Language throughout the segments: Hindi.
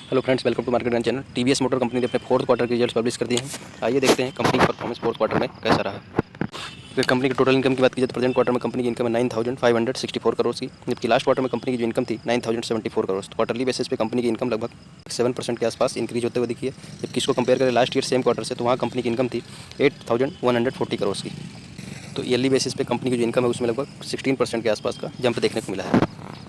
Hello friends, welcome to market gun channel. TVS motor company ने अपने फोर्थ क्वार्टर के रिजल्ट्स पब्लिश कर दिए हैं। आइए देखते हैं कंपनी का परफॉर्मेंस फोर्थ क्वार्टर में कैसा रहा। अगर कंपनी की टोटल इनकम की बात की जाए तो प्रेजेंट क्वार्टर में कंपनी की इनकम है 9,564 करोड़ की, जबकि लास्ट क्वार्टर में कंपनी की जो इनकम थी 9,074 करोड़। क्वार्टरली बेसिस पे कंपनी की इनकम लगभग 7% के आसपास इंक्रीज होते हुए दिखी है। जबकि इसको कंपेयर करें लास्ट ईयर सेम क्वार्टर से तो वहाँ कंपनी की इनकम थी 8,140 करोड़ की। तो ईयरली बेसिस पे कंपनी की जो इनकम है उसमें लगभग 16% के आसपास का जंप देखने को मिला है।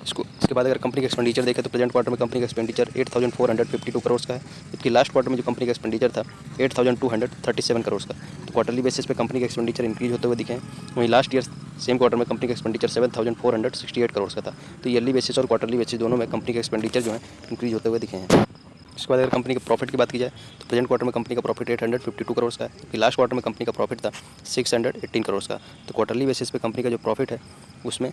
इसके बाद अगर कंपनी का एक्सपेंडिचर देखें तो प्रेजेंट क्वार्टर में कंपनी का एक्सपेंडिचर 8,452 करोड़ का है, जबकि लास्ट क्वार्टर में जो कंपनी का एक्सपेंडिचर था 8,237 करोड़ का। तो क्वार्टरली बेसिस पे कंपनी का एक्सपेंडिचर इंक्रीज होते हुए दिखे हैं। वहीं लास्ट ईयर सेम क्वार्टर में कंपनी का एक्सपेंडिचर 7,468 करोड़ का था। तो ईयरली बेसिस और क्वार्टरली बेसिस दोनों में कंपनी का एक्सपेंडिचर जो है इंक्रीज होते हुए दिखे हैं। इसके बाद अगर कंपनी के प्रॉफिट की बात की जाए तो प्रेजेंट क्वार्टर में कंपनी का प्रॉफिट 852 करोड़ का है, जबकि लास्ट क्वार्टर में कंपनी का प्रॉफिट था 618 करोड़ का। तो क्वार्टरली बेसिस पे कंपनी का जो प्रॉफिट है उसमें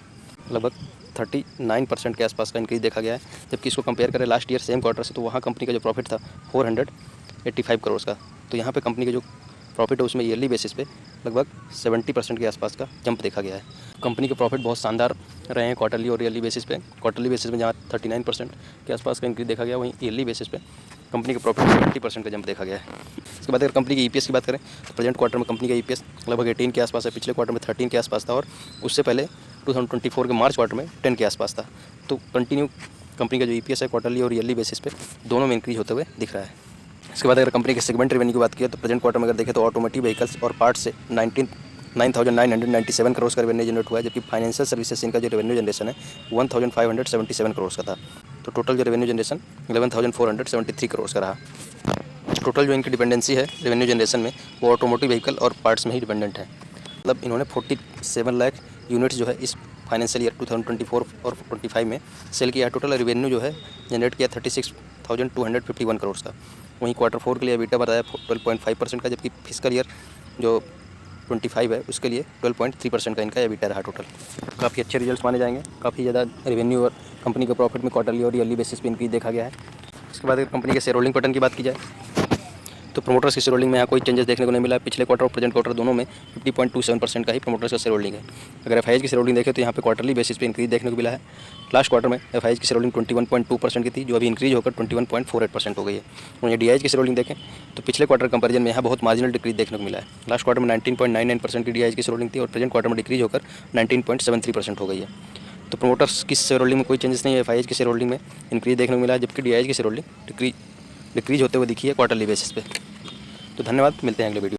लगभग 39% के आसपास का इंक्रीज देखा गया है। जबकि इसको कंपेयर करें लास्ट ईयर सेम क्वार्टर से तो वहाँ कंपनी का जो प्रॉफिट था 485 करोड़ का। तो यहाँ पे कंपनी का जो प्रॉफिट है उसमें ईयरली बेसिस पे लगभग 70% के आसपास का जंप देखा गया है। कंपनी के प्रॉफिट बहुत शानदार रहे हैं क्वार्टरली और ईयरली बेसिस पे। क्वार्टरली बेसिस में जहाँ 39% के आसपास का इंक्रीज देखा गया, वहीं ईयरली बेसिस पे कंपनी के प्रॉफिट 70% का जंप देखा गया है। इसके बाद अगर कंपनी की ईपीएस की बात करें तो प्रेजेंट क्वार्टर में कंपनी का ईपीएस लगभग 18 के आसपास है, पिछले क्वार्टर में 13 के आसपास था और उससे पहले 2024 के मार्च क्वार्टर में 10 के आसपास था। तो कंटिन्यू कंपनी का जो ईपीएस है क्वार्टरली और ईयरली बेसिस पे दोनों में इंक्रीज होते हुए दिख रहा है। इसके बाद अगर कंपनी के सेगमेंट रेवेन्यू की बात की तो प्रेजेंट क्वार्टर में अगर देखें तो ऑटोमोटिव व्हीकल्स और पार्ट्स से 9,997 करोड़ का रेवेन्यू जनरेट हुआ है, जबकि फाइनेंशियल सर्विसेज इनका जो रेवेन्यू जनरेशन है 1,577 करोड़ का था। तो टोटल जो रेवेन्यू जनरेशन 11,473 करोड़ का रहा। टोटल जो इनकी डिपेंडेंसी है रेवेन्यू जनरेशन में वो ऑटोमोटिव व्हीकल और पार्ट्स में ही डिपेंडेंट है। मतलब इन्होंने 47 लाख यूनिट्स जो है इस फाइनेंशियल ईयर 2024 और 25 में सेल किया है। टोटल रेवेन्यू जो है जनरेट किया 36,251 करोड़ का। वहीं क्वार्टर 4 के लिए EBITDA बताया 12.5% का, जबकि फिस्कल ईयर जो 25 है उसके लिए 12.3% का इनका EBITDA रहा। टोटल काफ़ी अच्छे रिजल्ट्स माने जाएंगे। काफ़ी ज़्यादा रेवेन्यू और कंपनी के प्रॉफिट में क्वार्टरली और ईयरली बेसिस पे इंक्रीज देखा गया है। इसके बाद अगर कंपनी के शेयर होल्डिंग पैटर्न की बात की जाए तो प्रोमोटर्स की शेयर होल्डिंग में यहाँ कोई चेंजेस देखने को नहीं मिला। पिछले क्वार्टर और प्रेजेंट क्वार्टर दोनों में 50.27% का ही प्रोमोटर्स का शेयर होल्डिंग है। अगर एफआईआईज की शेयर होल्डिंग देखें तो यहाँ पे क्वार्टरली बेसिस पे इंक्रीज देखने को मिला है। लास्ट क्वार्टर में एफआईआईज की शेयर होल्डिंग 21.2% की थी, जो अभी इंक्रीज होकर 21.48% हो गई है। वहीं डीआईएच की शेयर होल्डिंग देखें तो पिछले क्वार्टर कंपेरिजन में यहाँ बहुत मार्जिनल डिक्रीज देखने को मिला है। लास्ट क्वार्टर में 19.99% की डीआईएच की शेयर होल्डिंग थी और प्रेजेंट क्वार्टर में डिक्रीज होकर 19.73% हो गई है। तो प्रोमोटर्स की शेयर होल्डिंग में कोई चेंजेस नहीं है। एफआईआईज की शेयर होल्डिंग में इंक्रीज देखने को मिला है, जबकि डीआईएच की शेयर होल्डिंग डिक्रीज होते हुए दिखी है क्वार्टरली बेसिस पे। तो धन्यवाद, मिलते हैं अगले वीडियो।